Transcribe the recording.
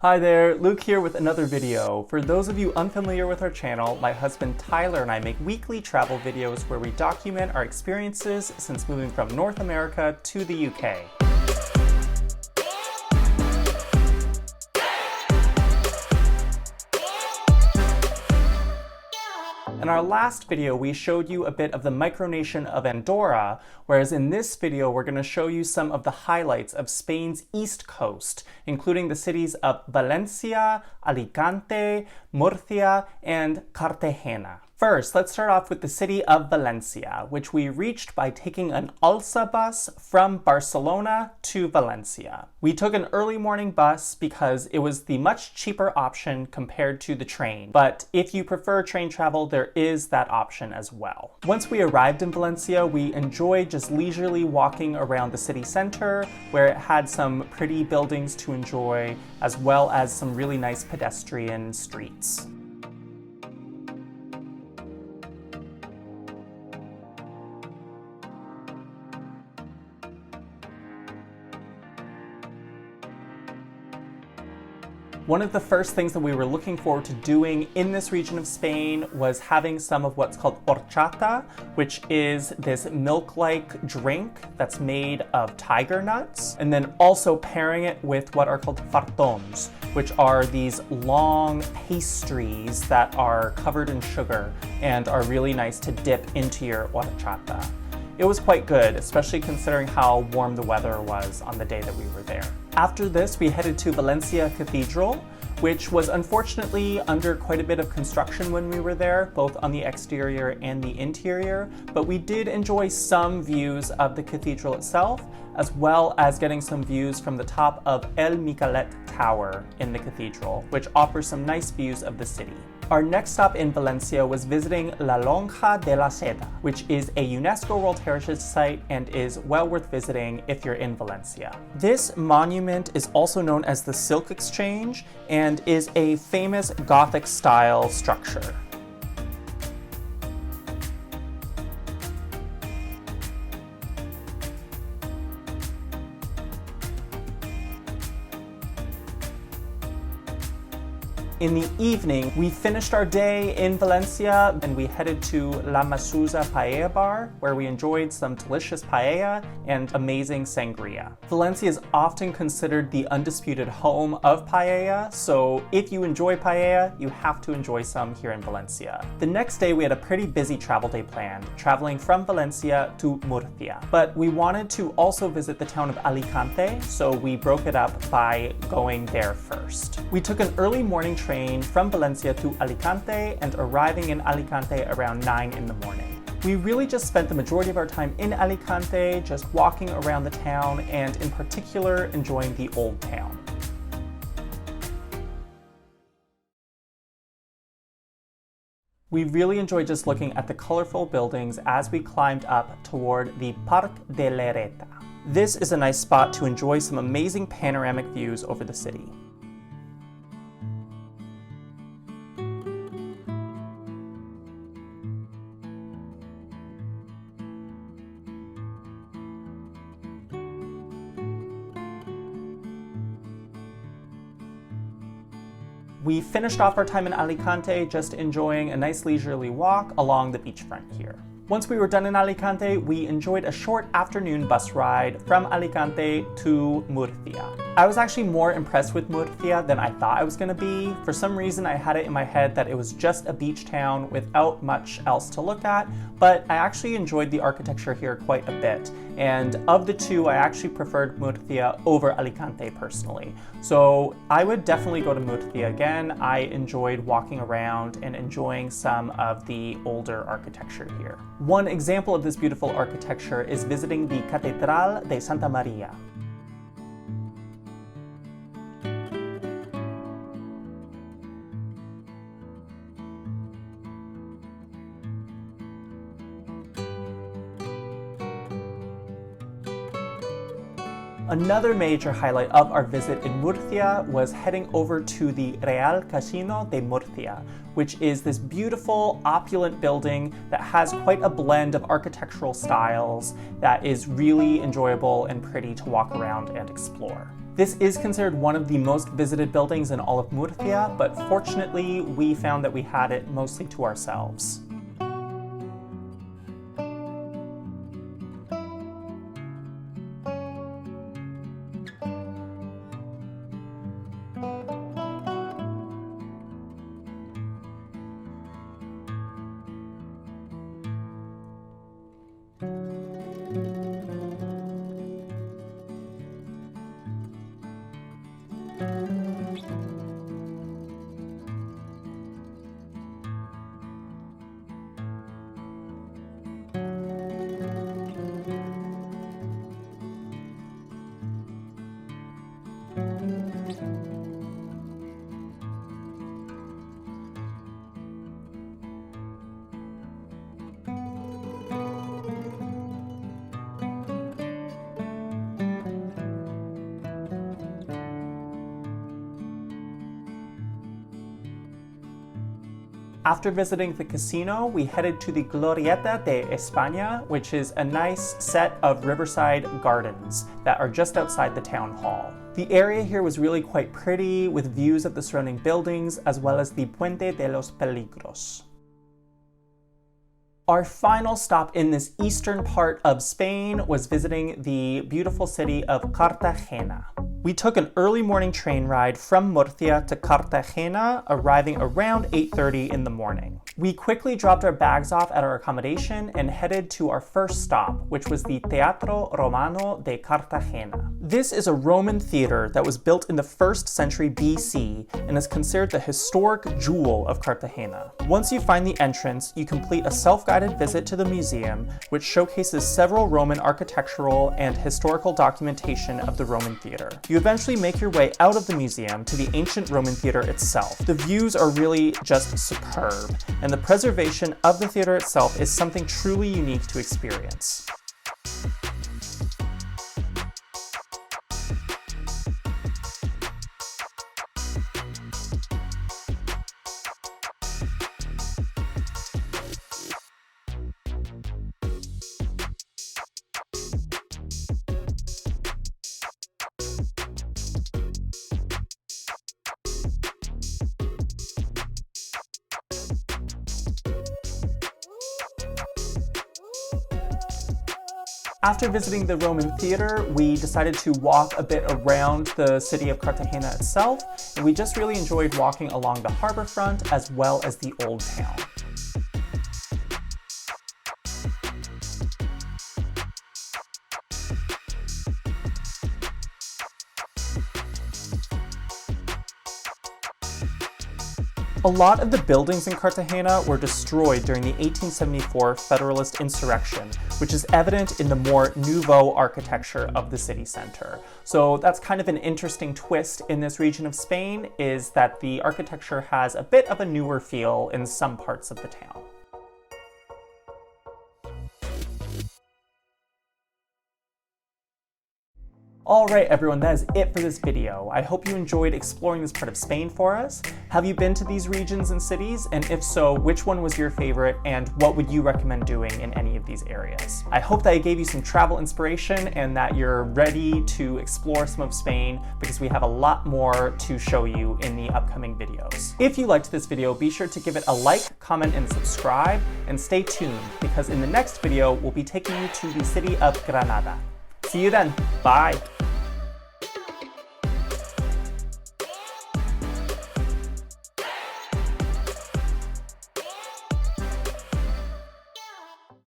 Hi there, Luke here with another video. For those of you unfamiliar with our channel, my husband Tyler and I make weekly travel videos where we document our experiences since moving from North America to the UK. In our last video, we showed you a bit of the micronation of Andorra, whereas in this video, we're going to show you some of the highlights of Spain's east coast, including the cities of Valencia, Alicante, Murcia, and Cartagena. First, let's start off with the city of Valencia, which we reached by taking an Alsa bus from Barcelona to Valencia. We took an early morning bus because it was the much cheaper option compared to the train, but if you prefer train travel, there is that option as well. Once we arrived in Valencia, we enjoyed just leisurely walking around the city center, where it had some pretty buildings to enjoy, as well as some really nice pedestrian streets. One of the first things that we were looking forward to doing in this region of Spain was having some of what's called horchata, which is this milk-like drink that's made of tiger nuts, and then also pairing it with what are called fartons, which are these long pastries that are covered in sugar and are really nice to dip into your horchata. It was quite good, especially considering how warm the weather was on the day that we were there. After this, we headed to Valencia Cathedral, which was unfortunately under quite a bit of construction when we were there, both on the exterior and the interior, but we did enjoy some views of the cathedral itself, as well as getting some views from the top of El Miquelet Tower in the cathedral, which offers some nice views of the city. Our next stop in Valencia was visiting La Lonja de la Seda, which is a UNESCO World Heritage Site and is well worth visiting if you're in Valencia. This monument is also known as the Silk Exchange and is a famous Gothic-style structure. In the evening, we finished our day in Valencia and we headed to La Masuza Paella Bar, where we enjoyed some delicious paella and amazing sangria. Valencia is often considered the undisputed home of paella, so if you enjoy paella, you have to enjoy some here in Valencia. The next day, we had a pretty busy travel day planned, traveling from Valencia to Murcia. But we wanted to also visit the town of Alicante, so we broke it up by going there first. We took an early morning train from Valencia to Alicante and arriving in Alicante around 9 in the morning. We really just spent the majority of our time in Alicante, just walking around the town and in particular enjoying the Old Town. We really enjoyed just looking at the colorful buildings as we climbed up toward the Parc de l'Ereta. This is a nice spot to enjoy some amazing panoramic views over the city. We finished off our time in Alicante just enjoying a nice leisurely walk along the beachfront here. Once we were done in Alicante, we enjoyed a short afternoon bus ride from Alicante to Murcia. I was actually more impressed with Murcia than I thought I was going to be. For some reason, I had it in my head that it was just a beach town without much else to look at, but I actually enjoyed the architecture here quite a bit. And of the two, I actually preferred Murcia over Alicante personally. So I would definitely go to Murcia again. I enjoyed walking around and enjoying some of the older architecture here. One example of this beautiful architecture is visiting the Catedral de Santa Maria. Another major highlight of our visit in Murcia was heading over to the Real Casino de Murcia, which is this beautiful, opulent building that has quite a blend of architectural styles that is really enjoyable and pretty to walk around and explore. This is considered one of the most visited buildings in all of Murcia, but fortunately we found that we had it mostly to ourselves. After visiting the casino, we headed to the Glorieta de España, which is a nice set of riverside gardens that are just outside the town hall. The area here was really quite pretty, with views of the surrounding buildings, as well as the Puente de los Peligros. Our final stop in this eastern part of Spain was visiting the beautiful city of Cartagena. We took an early morning train ride from Murcia to Cartagena, arriving around 8:30 in the morning. We quickly dropped our bags off at our accommodation and headed to our first stop, which was the Teatro Romano de Cartagena. This is a Roman theater that was built in the 1st century BC and is considered the historic jewel of Cartagena. Once you find the entrance, you complete a self-guided visit to the museum, which showcases several Roman architectural and historical documentation of the Roman theater. You eventually make your way out of the museum to the ancient Roman theater itself. The views are really just superb, and the preservation of the theater itself is something truly unique to experience. After visiting the Roman theater, we decided to walk a bit around the city of Cartagena itself, and we just really enjoyed walking along the harbor front as well as the old town. A lot of the buildings in Cartagena were destroyed during the 1874 Federalist insurrection, which is evident in the more Nouveau architecture of the city center. So that's kind of an interesting twist in this region of Spain, is that the architecture has a bit of a newer feel in some parts of the town. Alright everyone, that is it for this video. I hope you enjoyed exploring this part of Spain for us. Have you been to these regions and cities? And if so, which one was your favorite and what would you recommend doing in any of these areas? I hope that I gave you some travel inspiration and that you're ready to explore some of Spain, because we have a lot more to show you in the upcoming videos. If you liked this video, be sure to give it a like, comment, and subscribe, and stay tuned because in the next video, we'll be taking you to the city of Granada. See you then, bye!